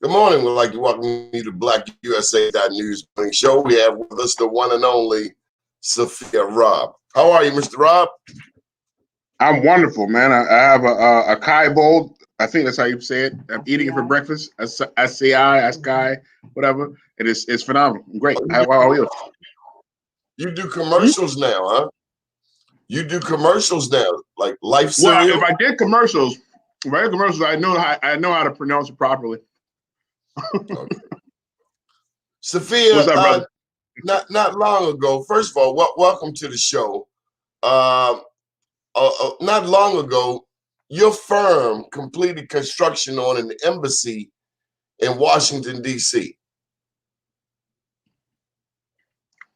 Good morning. We'd like to welcome you to BlackUSA.News Morning Show. We have with us the one and only Saafir Rabb. How are you, Mr. Rabb? I'm wonderful, man. I have a Kai bowl. I think that's how you say it. I'm eating it for breakfast. Sky, whatever. It's phenomenal. Great. How are you? You do commercials now, huh? You do commercials now, like life cereal? Well, if I did commercials, I know how to pronounce it properly. Okay. Saafir, what's up, brother? Not long ago. First of all, welcome to the show. Not long ago, your firm completed construction on an embassy in Washington, D.C.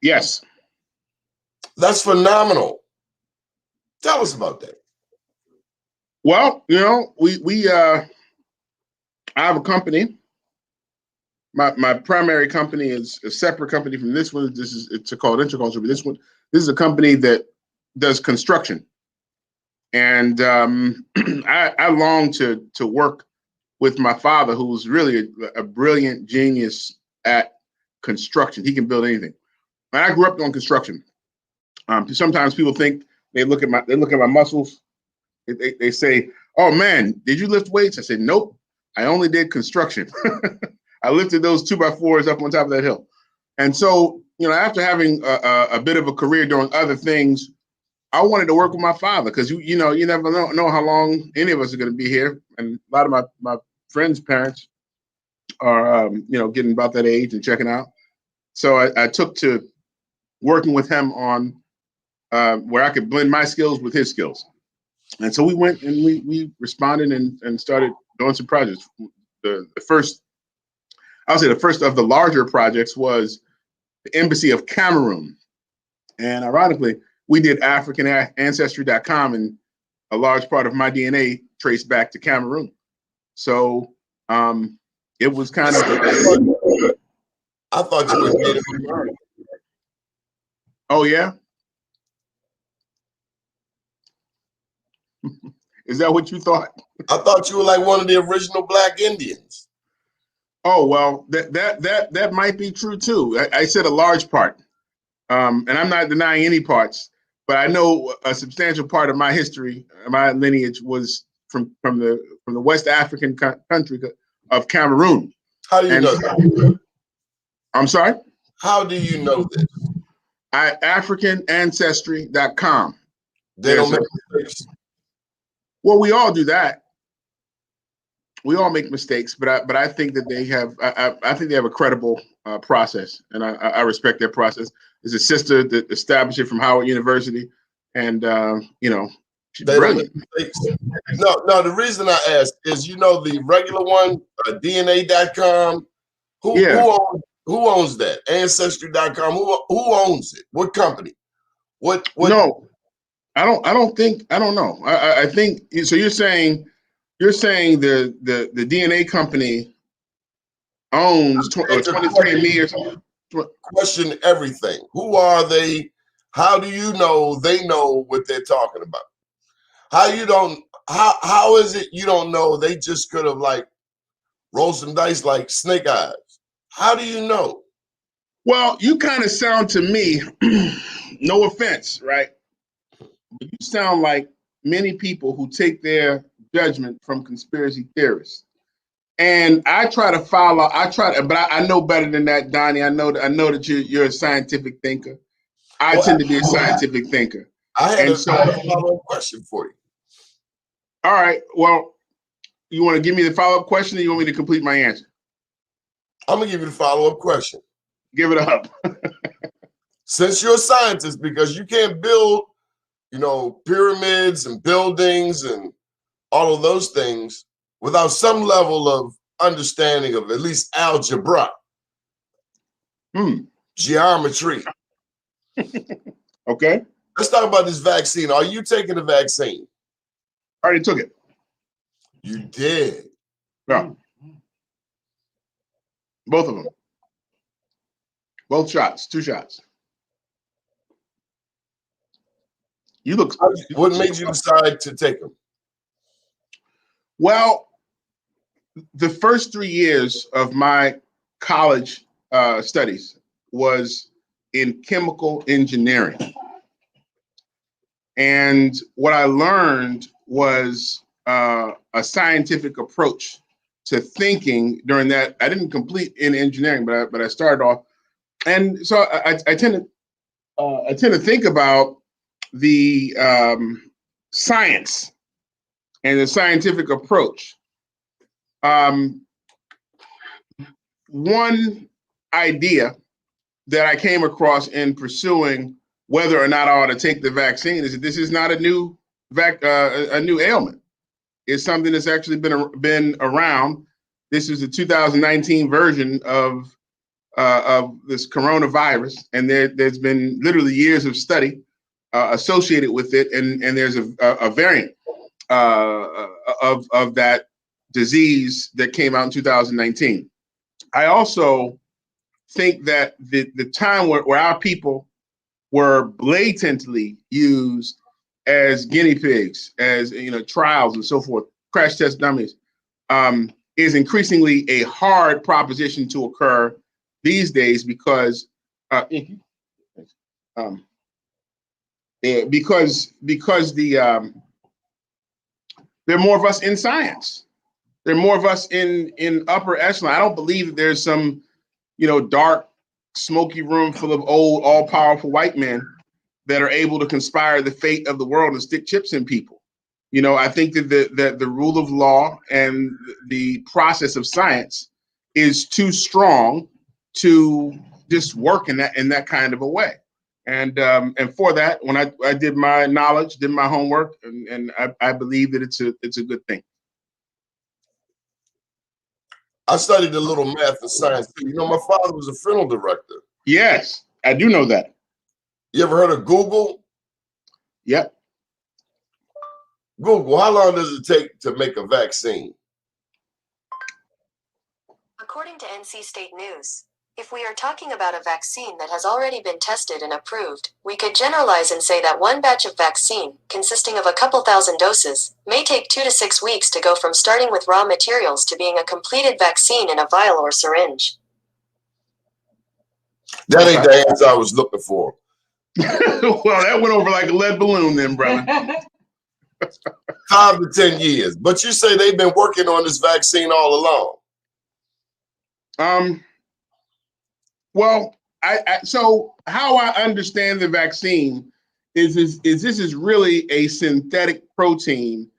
Yes. That's phenomenal. Tell us about that. Well, I have a company. My primary company is a separate company from this one. It's called Interculture, but this is a company that does construction. And I long to work with my father, who's really a brilliant genius at construction. He can build anything. And I grew up doing construction. Sometimes people think they look at my muscles. They say, "Oh man, did you lift weights?" I said, "Nope, I only did construction." I lifted those 2x4s up on top of that hill. And so, after having a bit of a career doing other things, I wanted to work with my father because you never know how long any of us are going to be here. And a lot of my friends' parents are getting about that age and checking out. So I took to working with him on where I could blend my skills with his skills. And so we went and we responded and started doing some projects. The first of the larger projects was the Embassy of Cameroon. And ironically, we did AfricanAncestry.com, and a large part of my DNA traced back to Cameroon. So it was kind of. I thought you were Native American. Oh, yeah? Is that what you thought? I thought you were like one of the original Black Indians. Oh, well, that might be true, too. I said a large part. And I'm not denying any parts, but I know a substantial part of my history, my lineage was from the West African country of Cameroon. How do you know that? I'm sorry? How do you know this? AfricanAncestry.com. They don't make mistakes. Well, we all do that. We all make mistakes, but I think that they have. I think they have a credible process, and I respect their process. There's a sister that established it from Howard University, and she's brilliant. No. The reason I ask is, the regular one, DNA.com. Who owns that? Ancestry.com. Who owns it? What company? What? No, I don't know. I think so. You're saying the DNA company owns 23andMe or something? Question everything. Who are they? How do you know they know what they're talking about? How is it you don't know? They just could have rolled some dice like Snake Eyes. How do you know? Well, you kind of sound to me, no offense, right? But you sound like many people who take their judgment from conspiracy theorists. And I try to follow. But I know better than that, Donnie. I know that you're a scientific thinker. I tend to be a scientific thinker. I had a follow-up question for you. All right. Well, you want to give me the follow-up question, or you want me to complete my answer? I'm gonna give you the follow-up question. Give it up. Since you're a scientist, because you can't build, pyramids and buildings and all of those things without some level of understanding of at least algebra, geometry. Okay. Let's talk about this vaccine. Are you taking the vaccine? I already took it. You did? Yeah. Both of them. Both shots. 2 shots. What made you decide to take them? Well, the first 3 years of my college studies was in chemical engineering. And what I learned was a scientific approach to thinking during that. I didn't complete in engineering, but I started off. And so I tend to think about the science and the scientific approach. One idea that I came across in pursuing whether or not I ought to take the vaccine is that this is not a new ailment. It's something that's actually been around. This is the 2019 version of this coronavirus, and there's been literally years of study associated with it, and there's a variant of that disease that came out in 2019. I also think that the time where our people were blatantly used as guinea pigs, as trials and so forth, crash test dummies, is increasingly a hard proposition to occur these days because because the there are more of us in science. There are more of us in upper echelon. I don't believe that there's some dark, smoky room full of old, all-powerful white men that are able to conspire the fate of the world and stick chips in people. I think that the rule of law and the process of science is too strong to just work in that kind of a way. And for that, when I did my knowledge, did my homework, and I believe that it's a good thing. I studied a little math and science too. My father was a funeral director. Yes, I do know that. You ever heard of Google? Yep. Google, how long does it take to make a vaccine? According to NC State News, if we are talking about a vaccine that has already been tested and approved, we could generalize and say that one batch of vaccine, consisting of a couple thousand doses, may take 2 to 6 weeks to go from starting with raw materials to being a completed vaccine in a vial or syringe. That ain't the answer I was looking for. Well, that went over like a lead balloon then, brother. 5 to 10 years. But you say they've been working on this vaccine all along. Well, so how I understand the vaccine is this is really a synthetic protein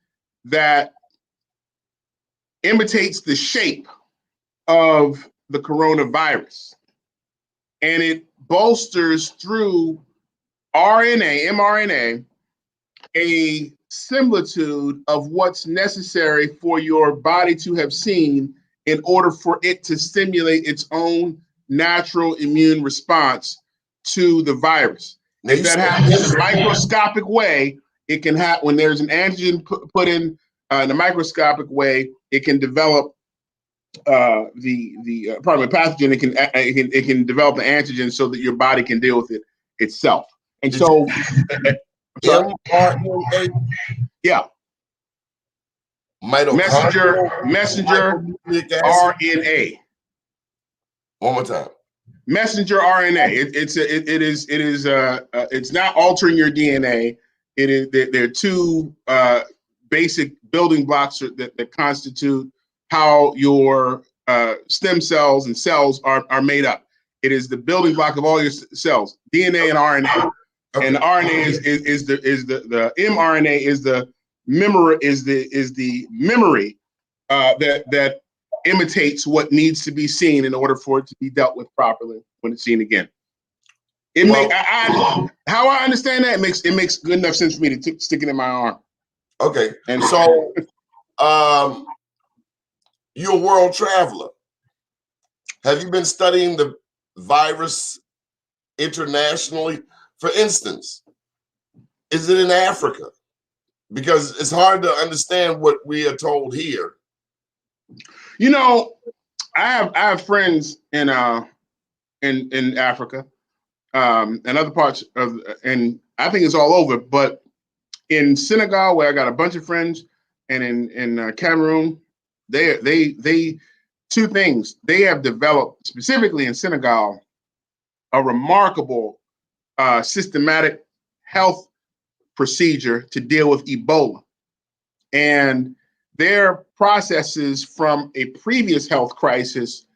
that imitates the shape of the coronavirus, and it bolsters through mRNA, a similitude of what's necessary for your body to have seen in order for it to stimulate its own natural immune response to the virus. If that happens in a microscopic way, it can happen when there's an antigen put in a microscopic way. It can develop the pathogen. It can develop the antigen so that your body can deal with it itself. And so, mRNA? Yeah. Messenger RNA. One more time. Messenger RNA. It's not altering your DNA. It is. There are two basic building blocks that constitute how your stem cells and cells are made up. It is the building block of all your cells, DNA and RNA. Okay. And RNA is the mRNA is the memory that imitates what needs to be seen in order for it to be dealt with properly when it's seen again. How I understand that, it makes good enough sense for me to stick it in my arm. Okay. And so you're a world traveler. Have you been studying the virus internationally? For instance, is it in Africa? Because it's hard to understand what we are told here. I have friends in Africa, and other parts of, and I think it's all over. But in Senegal, where I got a bunch of friends, and in Cameroon, they two things. They have developed specifically in Senegal a remarkable systematic health procedure to deal with Ebola, and their processes from a previous health crisis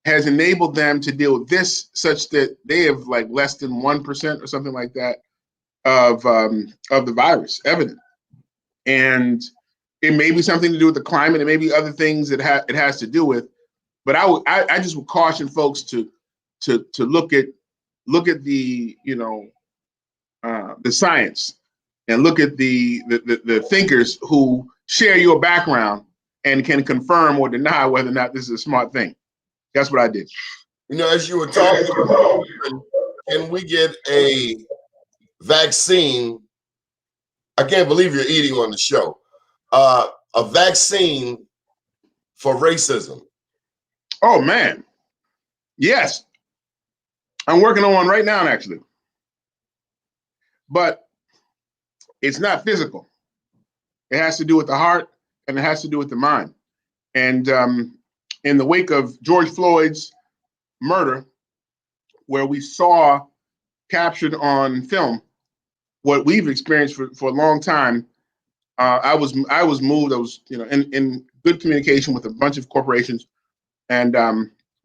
has enabled them to deal with this, such that they have like less than 1% or something like that of the virus evident. And it may be something to do with the climate. It may be other things that it has to do with. But I just would caution folks to look at the the science, and look at the thinkers who share your background and can confirm or deny whether or not this is a smart thing. That's what I did. As you were talking, can we get a vaccine? I can't believe you're eating on the show. A vaccine for racism. Oh man, yes, I'm working on one right now, actually. But it's not physical. It has to do with the heart, and it has to do with the mind. And in the wake of George Floyd's murder, where we saw captured on film what we've experienced for a long time, I was moved. I was in good communication with a bunch of corporations, and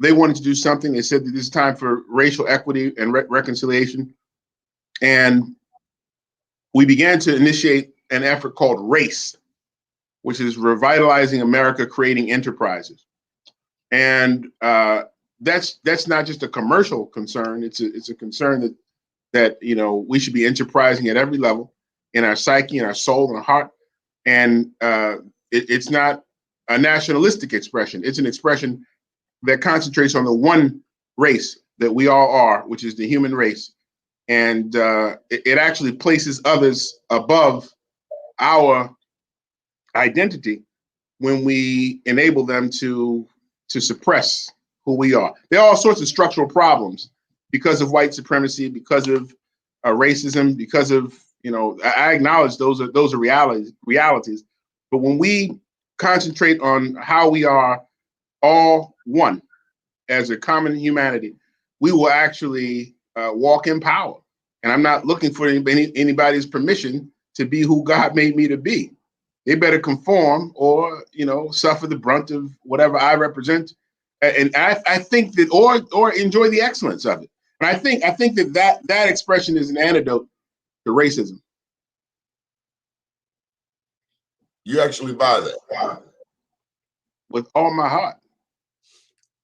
they wanted to do something. They said that this is time for racial equity and reconciliation, and we began to initiate an effort called RACE, which is Revitalizing America, Creating Enterprises. And that's not just a commercial concern. It's a concern that we should be enterprising at every level, in our psyche, in our soul, and our heart. And it's not a nationalistic expression. It's an expression that concentrates on the one race that we all are, which is the human race. And it actually places others above our identity when we enable them to suppress who we are. There are all sorts of structural problems because of white supremacy, because of racism, because of I acknowledge those are realities. But when we concentrate on how we are all one as a common humanity, we will actually walk in power. And I'm not looking for anybody's permission to be who God made me to be. They better conform or suffer the brunt of whatever I represent. And I think that or enjoy the excellence of it. And I think that expression is an antidote to racism. You actually buy that? With all my heart.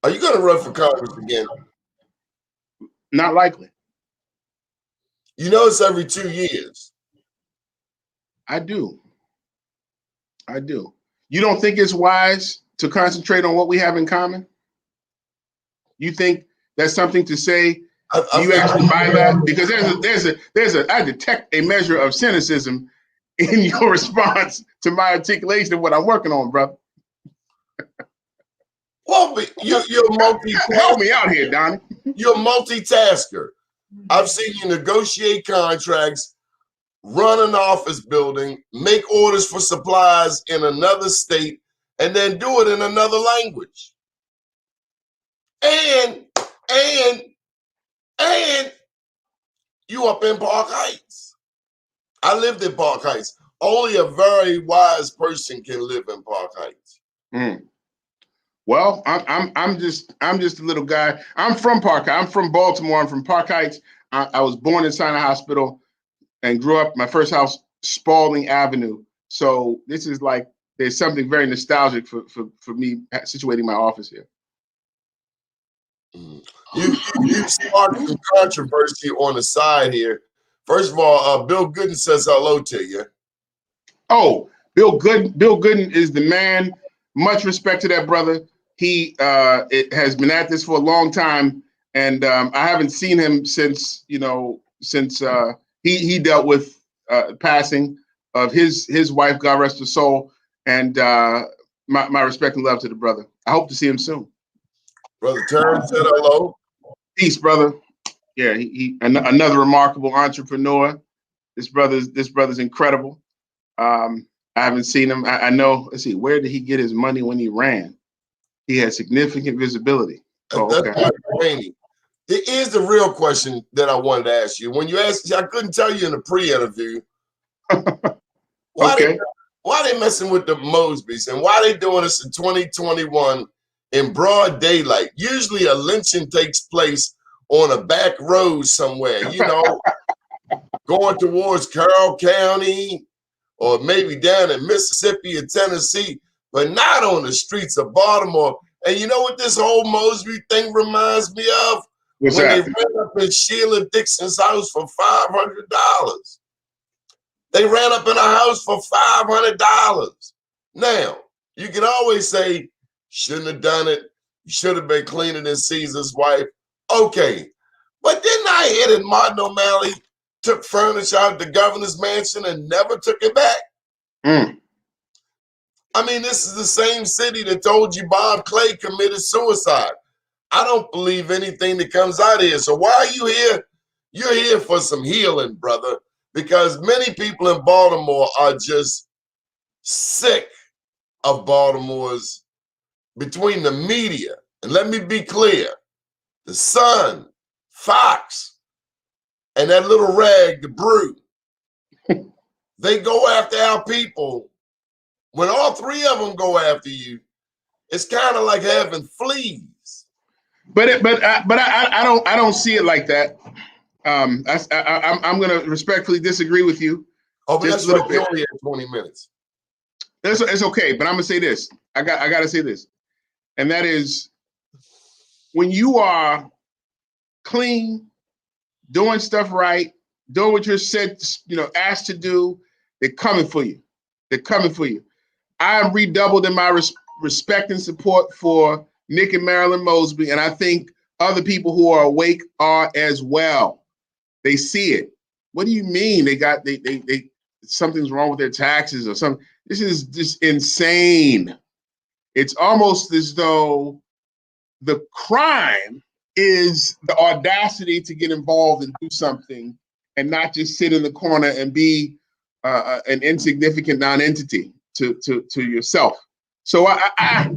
Are you going to run for Congress again? Not likely. It's every 2 years. I do. You don't think it's wise to concentrate on what we have in common? You think that's something to say? Do you actually buy that? Because I detect a measure of cynicism in your response to my articulation of what I'm working on, brother. Well, you're help me out here, Donnie. You're a multitasker. I've seen you negotiate contracts, run an office building, make orders for supplies in another state, and then do it in another language. And you up in Park Heights. I lived in Park Heights. Only a very wise person can live in Park Heights. Mm. Well, I'm just a little guy. I'm from Park Heights. I'm from Baltimore. I'm from Park Heights. I was born in Sinai Hospital and grew up. My first house, Spalding Avenue. So this is like there's something very nostalgic for me situating my office here. You sparked some controversy on the side here. First of all, Bill Gooden says hello to you. Oh, Bill Gooden is the man. Much respect to that brother. He has been at this for a long time, and I haven't seen him since he dealt with passing of his wife, God rest her soul. And my respect and love to the brother. I hope to see him soon. Brother Terrence said hello. Peace, brother. Yeah, he another remarkable entrepreneur. This brother's incredible. I I haven't seen him. I know. Let's see. Where did he get his money when he ran? He had significant visibility. Oh, That's okay. Rainey. Here's the real question that I wanted to ask you. When you asked, I couldn't tell you in the pre-interview. Okay. Why they messing with the Mosbys and why they doing this in 2021 in broad daylight? Usually a lynching takes place on a back road somewhere, going towards Carroll County or maybe down in Mississippi or Tennessee, but not on the streets of Baltimore. And you know what this whole Mosby thing reminds me of? What's when that? they ran up in Sheila Dixon's house for $500. They ran up in a house for $500. Now, you can always say, shouldn't have done it. You should have been cleaner than Caesar's wife. Okay. But didn't I hear that Martin O'Malley took furniture out of the governor's mansion and never took it back? I mean, this is the same city that told you Bob Clay committed suicide. I don't believe anything that comes out of here. So why are you here? You're here for some healing, brother, because many people in Baltimore are just sick of Baltimore's, between the media. And let me be clear, the Sun, Fox, and that little rag, the Brew, they go after our people. When all three of them go after you, it's kind of like having fleas. But I don't see it like that. I'm going to respectfully disagree with you. Oh, but just that's a little right. bit. You're only at 20 minutes. It's okay, but I'm gonna say this. I got to say this, and that is, when you are clean, doing stuff right, doing what you're said, asked to do, they're coming for you. They're coming for you. I am redoubled in my respect and support for Nick and Marilyn Mosby, and I think other people who are awake are as well. They see it. What do you mean they something's wrong with their taxes or something? This is just insane. It's almost as though the crime is the audacity to get involved and do something and not just sit in the corner and be an insignificant non-entity to yourself. So I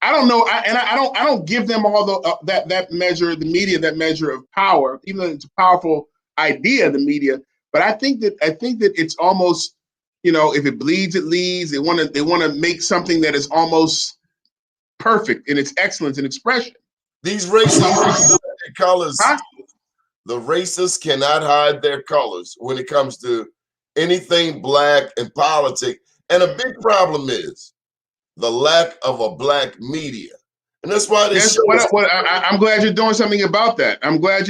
don't know, I don't give them all that measure, the media, that measure of power, even though it's a powerful idea, the media. But I think that it's almost, if it bleeds, it leads. They want to make something that is almost perfect in its excellence and expression. These racists, colors. Huh? The racists cannot hide their colors when it comes to anything black and politics. And a big problem is the lack of a black media. And that's why this I'm glad you're doing something about that. I'm glad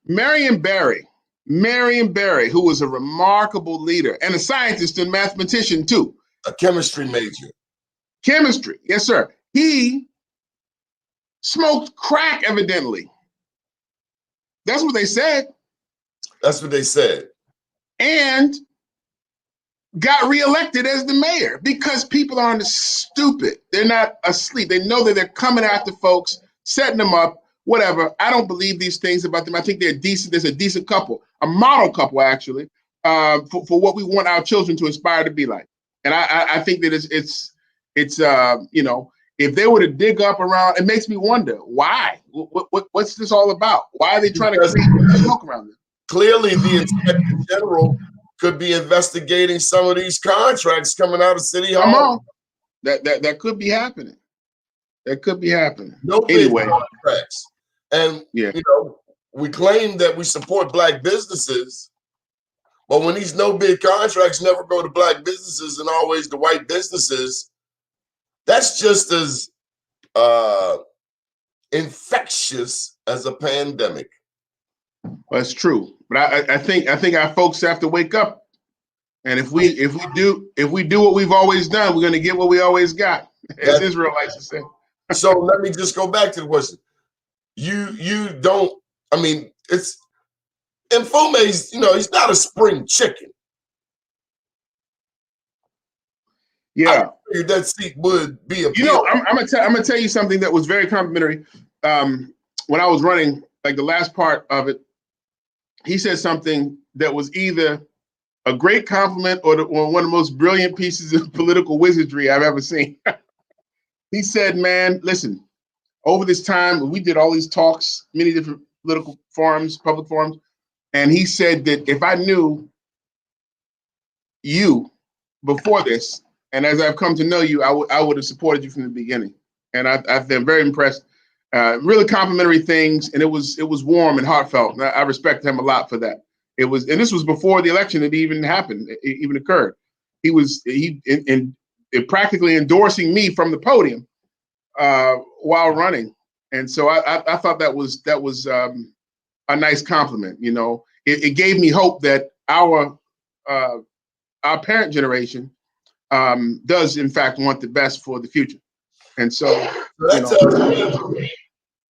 Marion Barry, who was a remarkable leader and a scientist and mathematician too. A chemistry major. Chemistry, yes, sir. He smoked crack, evidently. That's what they said. That's what they said. And got reelected as the mayor because people aren't stupid. They're not asleep. They know that they're coming after folks, setting them up, whatever. I don't believe these things about them. I think they're decent. There's a decent couple, a model couple, actually, for what we want our children to aspire to be like. And I think that it's if they were to dig up around, it makes me wonder why. What's this all about? Why are they trying to create smoke around this? Clearly, the Inspector General could be investigating some of these contracts coming out of City Hall. Come on. That could be happening. That could be happening. No big contracts. And we claim that we support black businesses, but when these no bid contracts never go to black businesses and always to white businesses, that's just as infectious as a pandemic. Well, that's true, but I think our folks have to wake up, and if we do what we've always done, we're going to get what we always got, as Israel likes to say. So let me just go back to the question. You don't. I mean, it's Mfume's. He's not a spring chicken. Yeah, that seat would be a. I'm gonna tell you something that was very complimentary. When I was running, like the last part of it, he said something that was either a great compliment or one of the most brilliant pieces of political wizardry I've ever seen. He said, man, listen, over this time, we did all these talks, many different political forums, public forums, and he said that if I knew you before this, and as I've come to know you, I would have supported you from the beginning. And I've been very impressed. Really complimentary things, and it was warm and heartfelt. And I respect him a lot for that. And this was before the election had even happened, it even occurred. He practically endorsing me from the podium while running, and so I thought that was a nice compliment. You know, it gave me hope that our parent generation does in fact want the best for the future, and so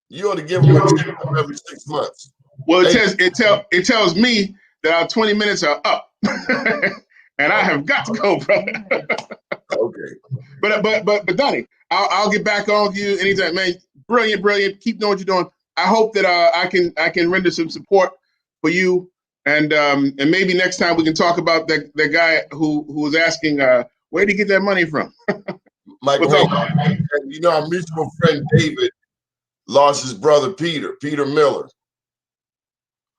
you ought to give them a check every 6 months. Well, it tells me that our 20 minutes are up, and I have got to go, brother. Okay. But Donnie, I'll get back on with you anytime, man. Brilliant. Keep doing what you're doing. I hope that I can render some support for you, and maybe next time we can talk about that guy who was asking where did he get that money from. Michael, you know, our mutual friend David lost his brother Peter Miller.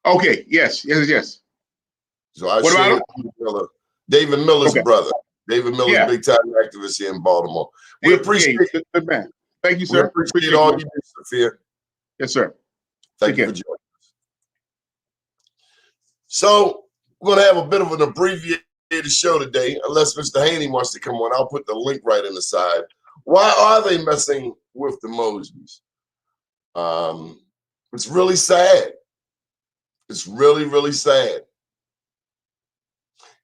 Okay. Yes. So I shared David Miller's brother. David Miller's big time activist here in Baltimore. We appreciate it. Good man. Thank you, sir. We appreciate all you do, Saafir. Yes, sir. Thank you for joining us. So we're going to have a bit of an abbreviated show today, unless Mr. Haney wants to come on. I'll put the link right in the side. Why are they messing with the Mosbys? It's really sad. It's really, really sad.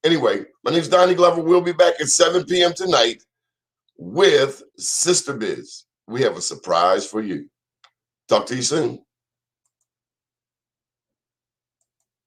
Anyway, my name is Donnie Glover. We'll be back at 7 p.m. tonight with Sister Biz. We have a surprise for you. Talk to you soon.